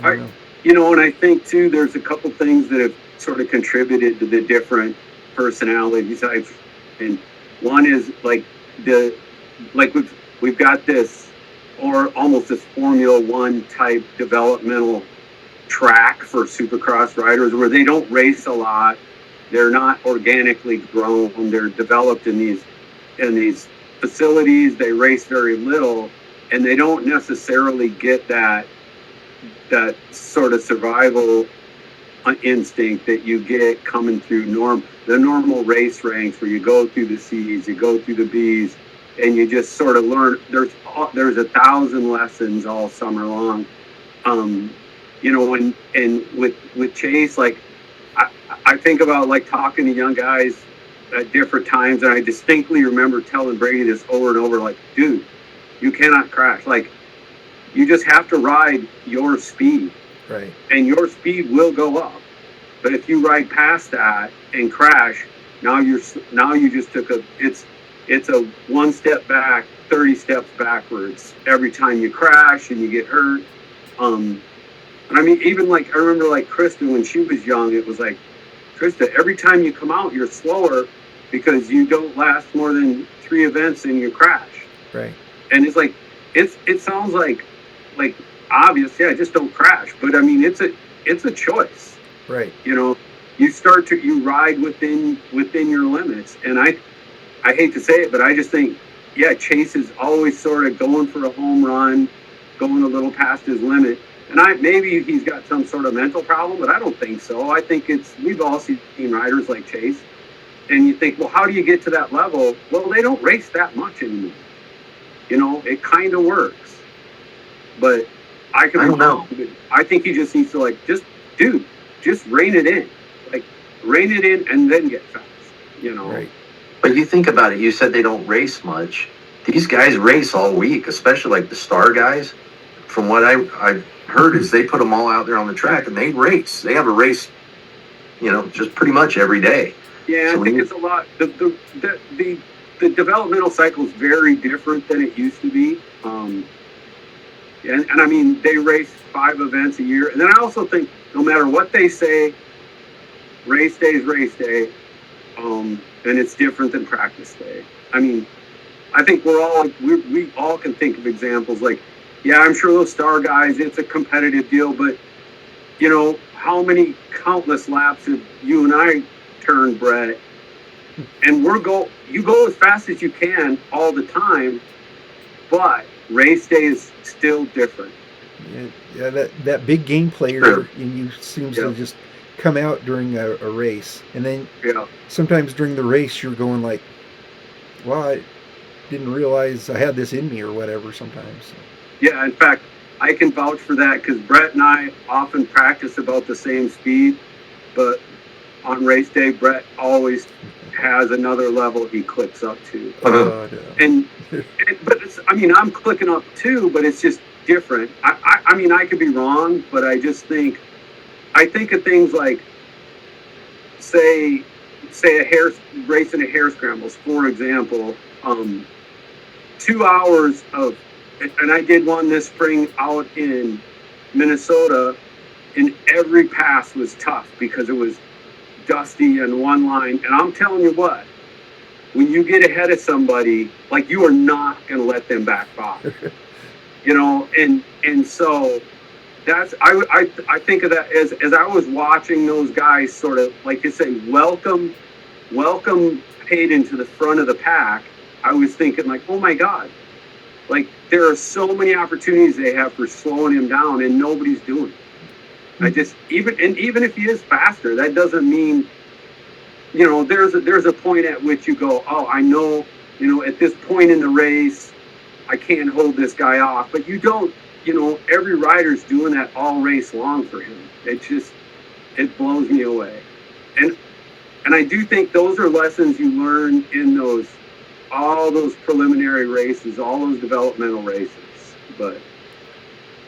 I don't know. And I think too, there's a couple things that have sort of contributed to the different personalities. And one is the we've got this, or almost this Formula One type developmental track for Supercross riders where they don't race a lot. They're not organically grown. They're developed in these facilities. They race very little, and they don't necessarily get that sort of survival instinct that you get coming through the normal race ranks, where you go through the C's, you go through the B's, and you just sort of learn. There's 1,000 lessons all summer long. And with Chase, I think about talking to young guys at different times, and I distinctly remember telling Brady this over and over, dude, you cannot crash. You just have to ride your speed. Right. And your speed will go up. But if you ride past that and crash, now you just took it's a one step back, 30 steps backwards every time you crash and you get hurt. And I mean, even I remember Krista, when she was young, it was Krista, every time you come out, you're slower because you don't last more than 3 events and you crash. Right. And it's it sounds like obvious, yeah, just don't crash. But I mean, it's a choice. Right. You ride within your limits. And I hate to say it, but I just think, yeah, Chase is always sort of going for a home run, going a little past his limit. And maybe he's got some sort of mental problem, but I don't think so. I think we've all seen riders like Chase, and you think, well, how do you get to that level? Well, they don't race that much anymore. It kind of works. But I don't know. I think he just needs to just rein it in. Rein it in and then get fast, Right. But you think about it, you said they don't race much. These guys race all week, especially the star guys. From what I've heard is they put them all out there on the track and they race. They have a race, just pretty much every day. Yeah, so I think it's a lot. The developmental cycle is very different than it used to be. And I mean, they race 5 events a year. And then I also think no matter what they say, race day is race day. And it's different than practice day. I mean, I think we all can think of examples yeah, I'm sure those star guys, it's a competitive deal, but how many countless laps have you and I turned, Brett? And you go as fast as you can all the time, but race day is still different. Yeah, that big game player in you seems to just come out during a race, and then sometimes during the race you're going well, I didn't realize I had this in me or whatever sometimes. Yeah, in fact, I can vouch for that because Brett and I often practice about the same speed, but on race day, Brett always has another level he clicks up to. But I'm clicking up too, but it's just different. I mean, I could be wrong, but I think of things say racing a hare scrambles, for example, 2 hours of, and I did one this spring out in Minnesota, and every pass was tough because it was dusty and one line. And I'm telling you what, when you get ahead of somebody, you are not going to let them back off, and so that's, I think of that as I was watching those guys sort of, you say, welcome Hayden to the front of the pack. I was thinking oh my God, there are so many opportunities they have for slowing him down, and nobody's doing it. Even if he is faster, that doesn't mean, there's a point at which you go, oh, I know, at this point in the race, I can't hold this guy off. But you don't, every rider's doing that all race long for him. It blows me away. And I do think those are lessons you learn in all those preliminary races, all those developmental races. But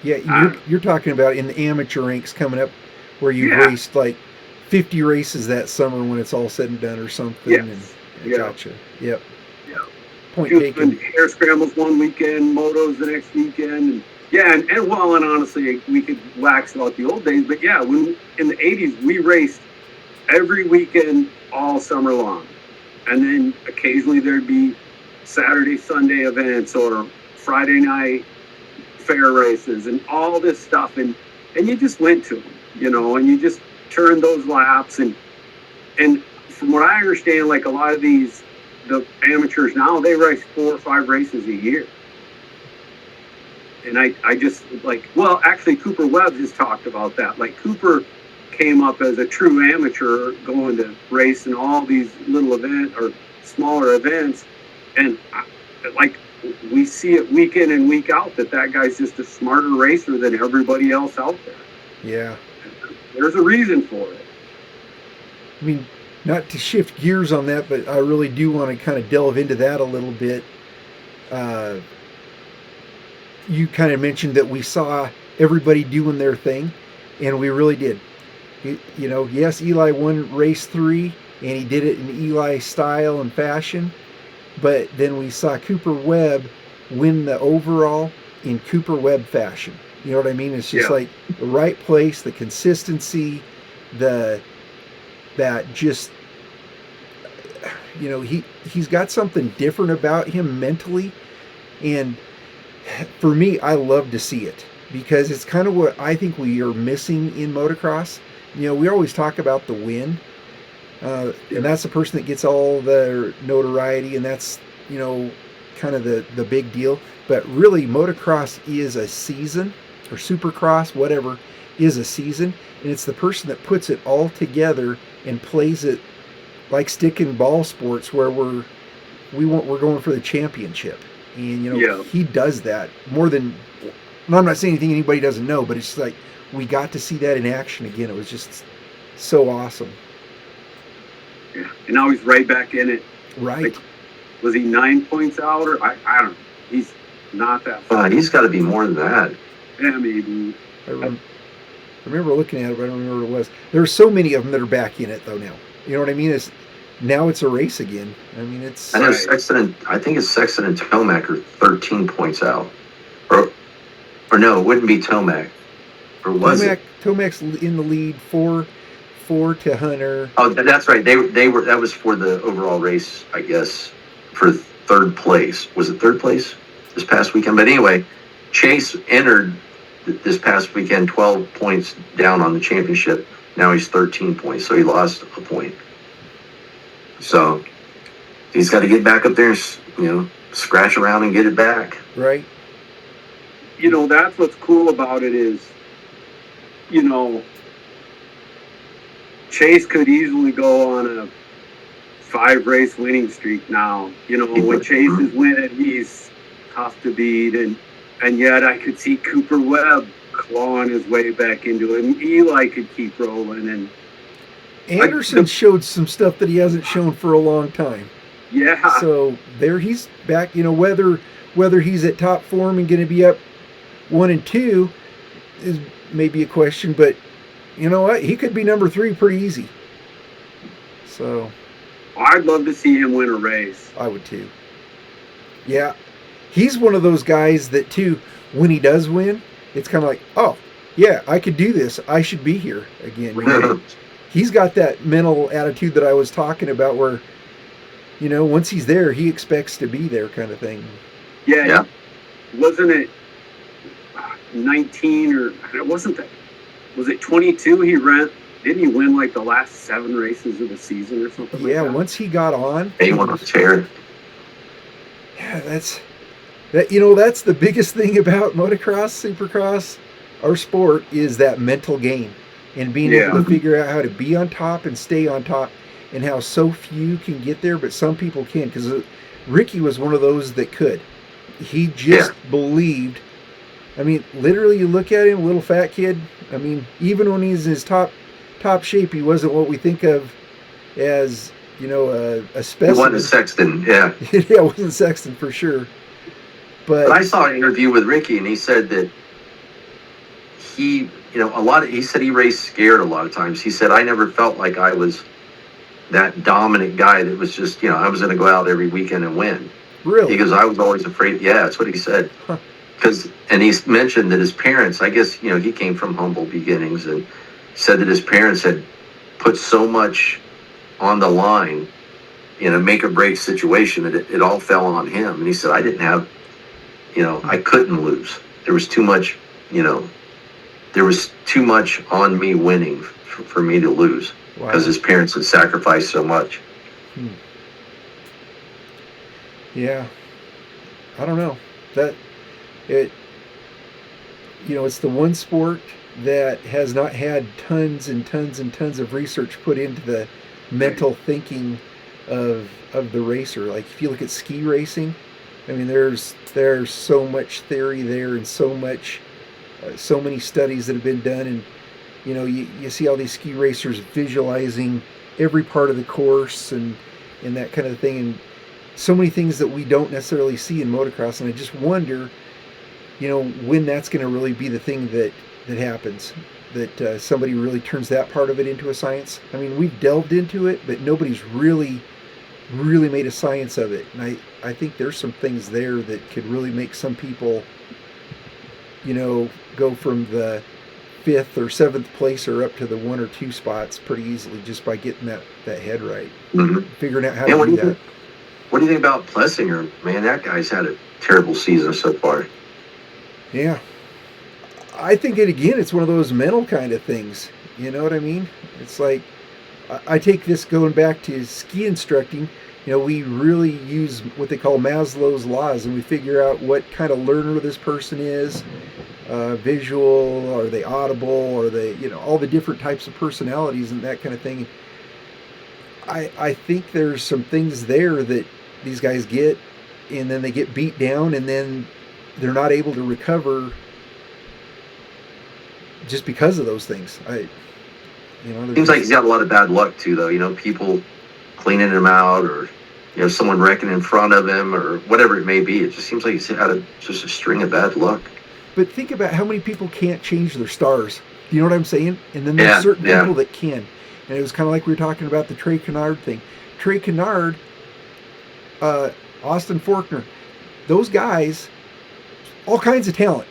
yeah, you're talking about in the amateur ranks coming up where you raced 50 races that summer when it's all said and done or something. Yes. Gotcha. Yep. Yeah. Point taken. Hare scrambles one weekend, motos the next weekend, and Yeah, and well, and honestly, we could wax about the old days, but yeah, when in the '80s we raced every weekend all summer long, and then occasionally there'd be Saturday, Sunday events or Friday night fair races and all this stuff, and you just went to them, and you just turned those laps, and from what I understand, like a lot of the amateurs now, they race 4 or 5 races a year. And I just well, actually Cooper Webb has talked about that. Like Cooper came up as a true amateur going to race in all these little event or smaller events. And we see it week in and week out that guy's just a smarter racer than everybody else out there. Yeah. There's a reason for it. I mean, not to shift gears on that, but I really do want to kind of delve into that a little bit. You kind of mentioned that we saw everybody doing their thing, and we really did. Yes, Eli won race 3, and he did it in Eli style and fashion, but then we saw Cooper Webb win the overall in Cooper Webb fashion. You know what I mean? It's just like the right place, the consistency, he's got something different about him mentally, and for me, I love to see it because it's kind of what I think we are missing in motocross. We always talk about the win, and that's the person that gets all the notoriety, and that's, kind of the big deal. But really, motocross is a season, or supercross, whatever, is a season, and it's the person that puts it all together and plays it like stick and ball sports, where we're going for the championship. And, he does that more than, and I'm not saying anything anybody doesn't know, but it's like we got to see that in action again. It was just so awesome. Yeah, and now he's right back in it. Right. Was he 9 points out, or I don't know. He's not that far. He's got to be more than that. Yeah, maybe. I remember looking at it, but I don't remember what it was. There are so many of them that are back in it, though, now. You know what I mean? Now it's a race again. I mean, it's... I know Sexton I think it's Sexton and Tomac are 13 points out. Or no, it wouldn't be Tomac. Or was it? Tomac's in the lead, 4 to Hunter. Oh, that's right. They were. That was for the overall race, I guess, for 3rd place. Was it 3rd place this past weekend? But anyway, Chase entered this past weekend 12 points down on the championship. Now he's 13 points, so he lost a point. So he's got to get back up there and, scratch around and get it back. Right. That's what's cool about it is, Chase could easily go on a 5-race winning streak now. When Chase is winning, he's tough to beat. And yet I could see Cooper Webb clawing his way back into it. And Eli could keep rolling. And Anderson showed some stuff that he hasn't shown for a long time. Yeah. So there he's back. Whether he's at top form and going to be up 1 and 2 is maybe a question, but you know what? He could be number 3 pretty easy. So I'd love to see him win a race. I would too. Yeah. He's one of those guys that too, when he does win, it's kind of like, oh, yeah, I could do this. I should be here again. He's got that mental attitude that I was talking about where, once he's there, he expects to be there kind of thing. Yeah. Wasn't it 19 or wasn't that? Was it 22 he ran? Didn't he win like the last 7 races of the season or something like that? Yeah, once he got on. He won a chair. Yeah, that's the biggest thing about motocross, supercross, our sport is that mental game and being able to figure out how to be on top and stay on top, and how so few can get there, but some people can. Because Ricky was one of those that could. He just believed. I mean, literally, you look at him, little fat kid. I mean, even when he's in his top shape, he wasn't what we think of as, a specimen. He wasn't Sexton, yeah. Yeah, it wasn't Sexton for sure. But I saw an interview with Ricky, and he said that he, he said he raced scared a lot of times. He said, I never felt like I was that dominant guy that was just, I was going to go out every weekend and win. Really? Because I was always afraid. Yeah, that's what he said. Huh. and he's mentioned that his parents, I guess, he came from humble beginnings, and said that his parents had put so much on the line in a make or break situation that it all fell on him. And he said, I didn't have, I couldn't lose. There was too much, there was too much on me winning for me to lose, because his parents had sacrificed so much. Yeah. I don't know. It's the one sport that has not had tons and tons and tons of research put into the mental thinking of the racer. Like if you look at ski racing, I mean, there's so much theory there, and so many studies that have been done, and you see all these ski racers visualizing every part of the course and that kind of thing, and so many things that we don't necessarily see in motocross. And I just wonder, when that's going to really be the thing that happens, that somebody really turns that part of it into a science. I mean, we've delved into it, but nobody's really made a science of it. And I think there's some things there that could really make some people, go from the 5th or 7th placer up to the 1 or 2 spots pretty easily, just by getting that head right. Figuring out how to do that. What do you think about Plessinger? Man, that guy's had a terrible season so far. Yeah. I think it's one of those mental kind of things. You know what I mean? It's like, I take this going back to ski instructing. We really use what they call Maslow's laws, and we figure out what kind of learner this person is. Visual, are they audible, are they, all the different types of personalities and that kind of thing. I think there's some things there that these guys get, and then they get beat down, and then they're not able to recover just because of those things. Seems like he's got a lot of bad luck too, though. People cleaning him out, or someone wrecking in front of him, or whatever it may be. It just seems like he's had just a string of bad luck. But think about how many people can't change their stars. You know what I'm saying? And then there's certain people that can. And it was kind of like we were talking about the Trey Canard thing. Trey Canard, Austin Faulkner, those guys, all kinds of talent.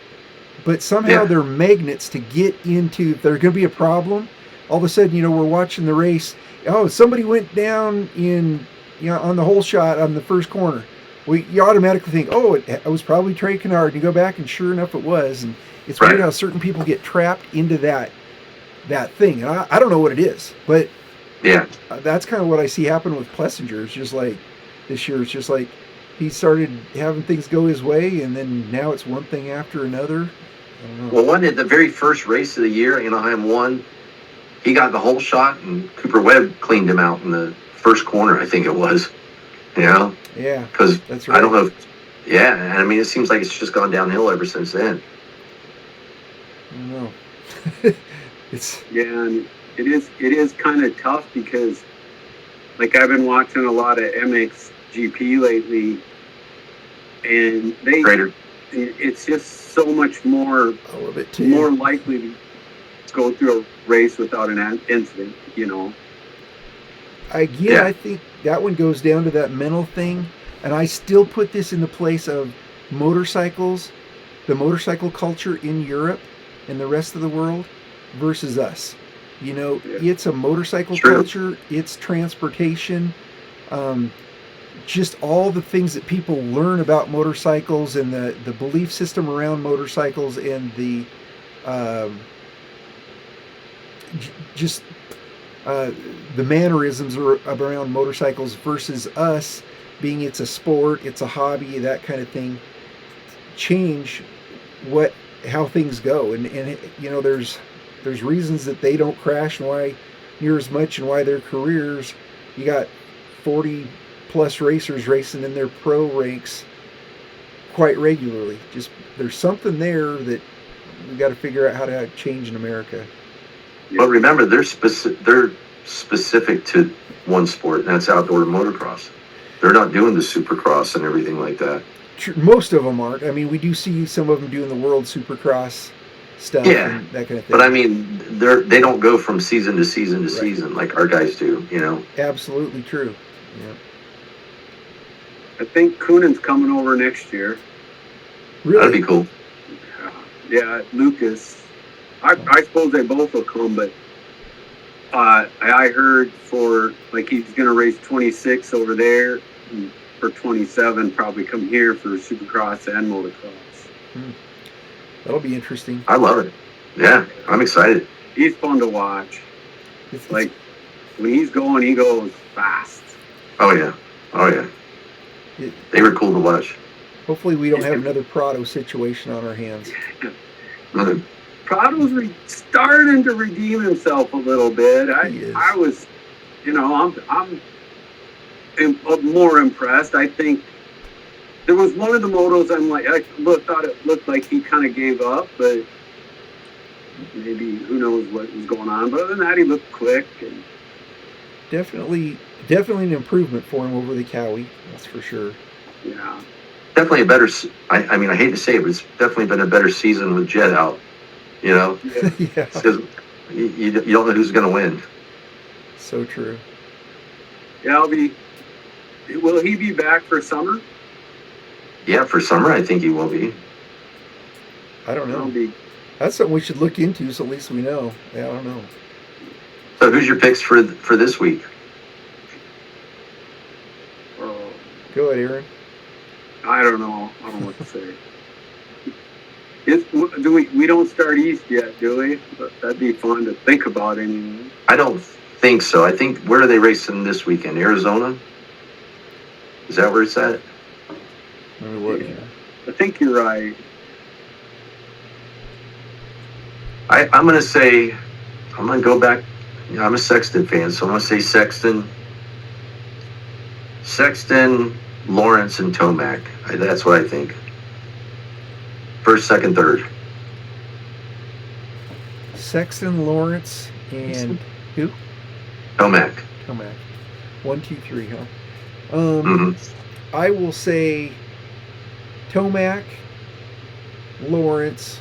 But somehow they're magnets to get into, if there's going to be a problem, all of a sudden, we're watching the race. Oh, somebody went down on the whole shot on the first corner. You automatically think, oh, it was probably Trey Canard. And you go back, and sure enough, it was. And it's weird how certain people get trapped into that thing. And I don't know what it is, but that's kind of what I see happen with Plessinger. It's just like this year, it's just like he started having things go his way, and then now it's one thing after another. I don't know. Well, the very first race of the year, Anaheim won. He got the whole shot, and Cooper Webb cleaned him out in the first corner, I think it was. Yeah. Because that's right. I don't know. And I mean, it seems like it's just gone downhill ever since then. I don't know. And it is kind of tough, because like I've been watching a lot of MXGP lately, and it's just so much more likely to go through a race without an incident, I think that one goes down to that mental thing, and I still put this in the place of motorcycles, the motorcycle culture in Europe and the rest of the world versus us. It's a motorcycle culture, it's transportation, just all the things that people learn about motorcycles, and the belief system around motorcycles, and the the mannerisms around motorcycles versus us being it's a sport, it's a hobby, that kind of thing, change how things go. And there's reasons that they don't crash and why near as much, and why their careers, you got 40 plus racers racing in their pro ranks quite regularly. Just there's something there that we got to figure out how to change in America. But remember, they're specific to one sport, and that's outdoor motocross. They're not doing the Supercross and everything like that. Most of them aren't. I mean, we do see some of them doing the World Supercross stuff and that kind of thing. But I mean, they don't go from season to season to season like our guys do, Absolutely true. Yeah. I think Coonan's coming over next year. Really? That'd be cool. Yeah, Lucas. I suppose they both will come, but I heard for like he's going to race 26 over there, and for 27 probably come here for Supercross and Motocross. That'll be interesting. I love it. Yeah, I'm excited. He's fun to watch. It's like when he's going, he goes fast. Oh yeah, they were cool to watch. Hopefully we don't have another Prado situation on our hands. Prado's starting to redeem himself a little bit. I was, I'm more impressed. I think there was one of the motos thought it looked like he kind of gave up, but maybe who knows what was going on. But other than that, he looked quick. And definitely an improvement for him over the Cowie. That's for sure. Yeah. Definitely a better. I mean, I hate to say it, but it's definitely been a better season with Jet out. Yeah. Because you don't know who's going to win. So true. Yeah, will he be back for summer? Yeah, for summer, I think he will be. I don't know. That's something we should look into, so at least we know. Yeah, I don't know. So who's your picks for this week? Go ahead, Aaron. I don't know. I don't know what to say. We don't start east yet, do we? But that'd be fun to think about anyway. I don't think so. I think, where are they racing this weekend? Arizona? Is that where it's at? Let me look. Yeah. I think you're right. I'm going to go back. I'm a Sexton fan, so I'm going to say Sexton, Lawrence, and Tomac. That's what I think. First, second, third. Sexton, Lawrence, and who? Tomac. 1, 2, 3, huh? I will say Tomac, Lawrence,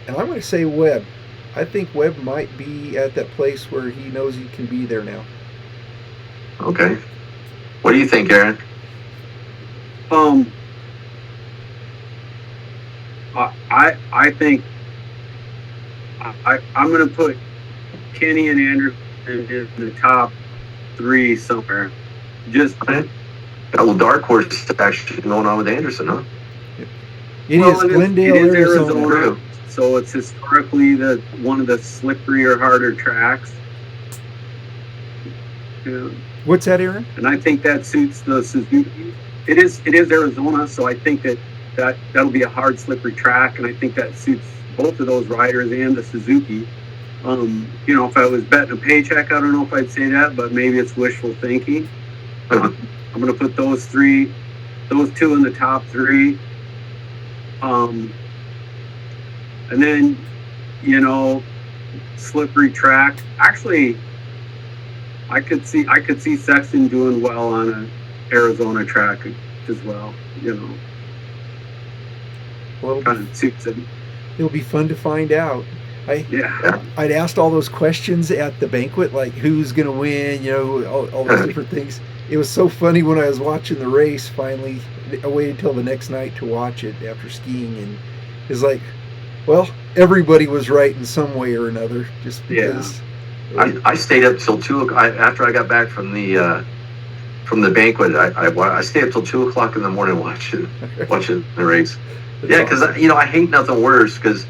and I'm going to say Webb. I think Webb might be at that place where he knows he can be there now. Okay. What do you think, Aaron? I think I'm going to put Kenny and Anderson in the top 3 somewhere. Just got a little dark horse actually going on with Anderson, huh? It is Glendale, Arizona. So it's historically one of the slipperier, harder tracks. Yeah. What's that, Aaron? And I think that suits the Suzuki. It is Arizona, so I think that'll be a hard, slippery track, and I think that suits both of those riders and the Suzuki. If I was betting a paycheck, I don't know if I'd say that, but maybe it's wishful thinking. I'm going to put those 2 in the top 3. And then, slippery track. Actually, I could see Sexton doing well on an Arizona track as well. Well, kind of suits him. It'll be fun to find out. Yeah. I'd asked all those questions at the banquet, like who's going to win, all those different things. It was so funny when I was watching the race. Finally, I waited till the next night to watch it after skiing, and it's like, well, everybody was right in some way or another. Just because. Yeah. I stayed up till 2 after I got back from the banquet. I stayed up till 2 o'clock in the morning watching the race. Yeah, because I hate nothing worse. Because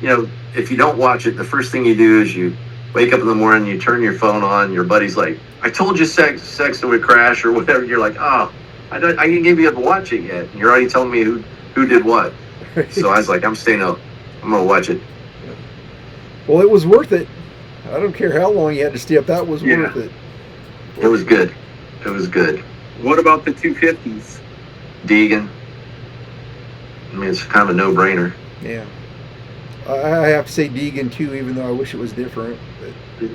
if you don't watch it, the first thing you do is you wake up in the morning, you turn your phone on, your buddy's like, "I told you Sexton would crash," or whatever. You're like, "Oh, I didn't give you up to watch it yet." And you're already telling me who did what. So I was like, I'm staying up. I'm gonna watch it. Well, it was worth it. I don't care how long you had to stay up. That was worth it. It was good. It was good. What about the 250s? Deegan. I mean, it's kind of a no-brainer. Yeah. I have to say Deegan too, even though I wish it was different. But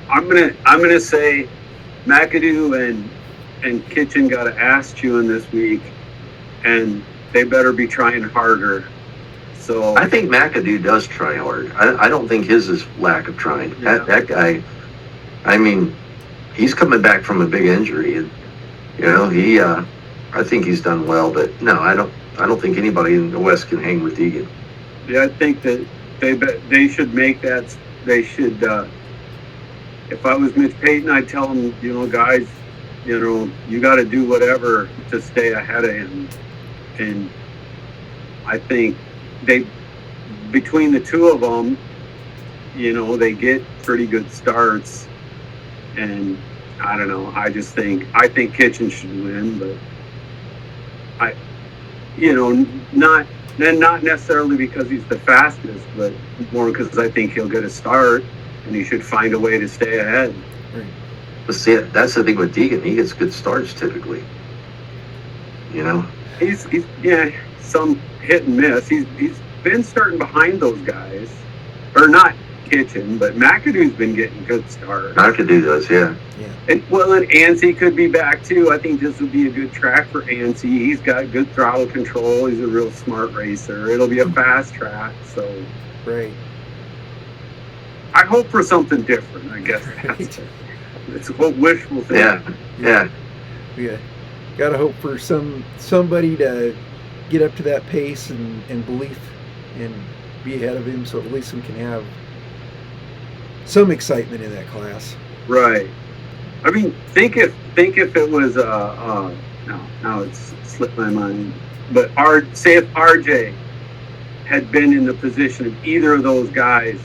I'm gonna say McAdoo and Kitchen got an ass chewing this week, and they better be trying harder. So I think McAdoo does try hard. I don't think his is lack of trying. Yeah. That guy, I mean, he's coming back from a big injury, and I think he's done well. But no, I don't. I don't think anybody in the West can hang with Deegan. Yeah, I think that they should make that. They should. If I was Mitch Payton, I'd tell him, guys, you got to do whatever to stay ahead of him. And I think between the two of them, they get pretty good starts. And I don't know. I think Kitchen should win, but not necessarily because he's the fastest, but more because I think he'll get a start and he should find a way to stay ahead. Right. But see, that's the thing with Deegan. He gets good starts typically. He's some hit and miss. He's been starting behind those guys, or not Kitchen, but McAdoo's been getting good starts. McAdoo does, yeah. And Ansey could be back too. I think this would be a good track for Ansey. He's got good throttle control. He's a real smart racer. It'll be a fast track, so right. I hope for something different. I guess that's what wishful thinking. Yeah. Got to hope for somebody to get up to that pace and belief and be ahead of him, so at least we can have some excitement in that class. Right. I mean, think if it was now it's slipped my mind. But say if RJ had been in the position of either of those guys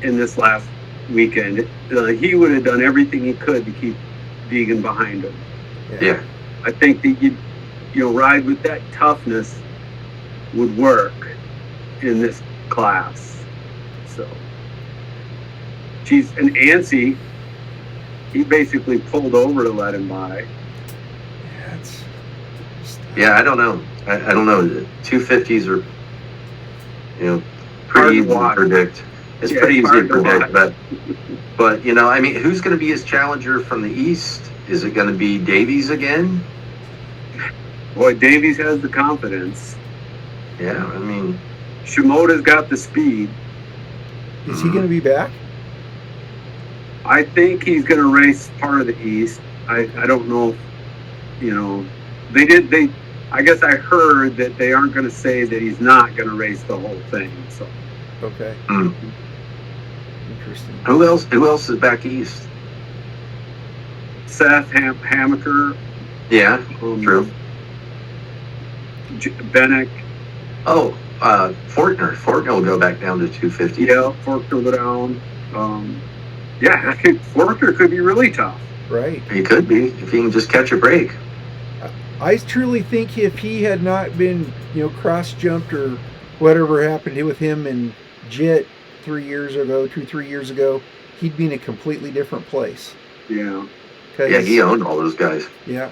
in this last weekend, he would have done everything he could to keep Deegan behind him. Yeah. I think that ride with that toughness would work in this class. So, and Ansey, he basically pulled over to let him by. Yeah, I don't know. I don't know. 250s are, pretty easy to predict. It's pretty easy to predict, but I mean, who's going to be his challenger from the East? Is it going to be Davies again? Boy, Davies has the confidence. Yeah, I mean, Shimoda's got the speed. Is he going to be back? I think he's going to race part of the East. I don't know if, I guess I heard that they aren't going to say that he's not going to race the whole thing. So. Okay. Interesting. Who else is back East? Seth Hamaker. Yeah, true. Bennick. Oh, Fortner. Fortner will go back down to 250. Yeah, Fortner will go down. I think Fortner could be really tough. Right. He could be if he can just catch a break. I truly think if he had not been, cross jumped or whatever happened with him and Jet 3 years ago, he'd be in a completely different place. Yeah. Yeah, he owned all those guys. Yeah.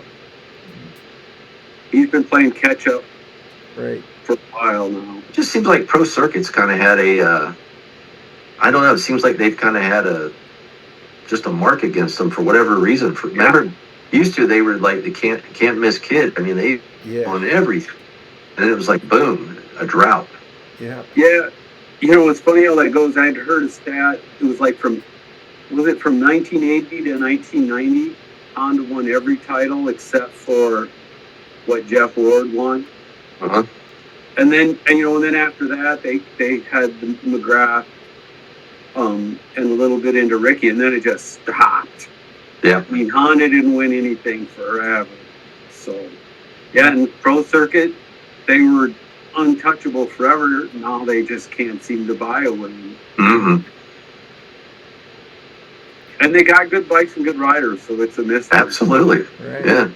He's been playing catch up. Right. For a while now. It just seems like Pro Circuit's kind of had I don't know. It seems like they've kind of had just a mark against them for whatever reason. Remember, used to they were like the can't miss kid. I mean, they on everything, and it was like boom, a drought. Yeah. Yeah. It's funny how that goes. I had heard a stat. It was like from 1980 to 1990, Honda won every title except for what Jeff Ward won. Uh-huh. And then after that they had the McGrath and a little bit into Ricky, and then it just stopped. Yeah. I mean, Honda didn't win anything forever. So, and Pro Circuit, they were untouchable forever. Now they just can't seem to buy a win. Mm-hmm. And they got good bikes and good riders, so it's a mystery. Absolutely. Right. Yeah.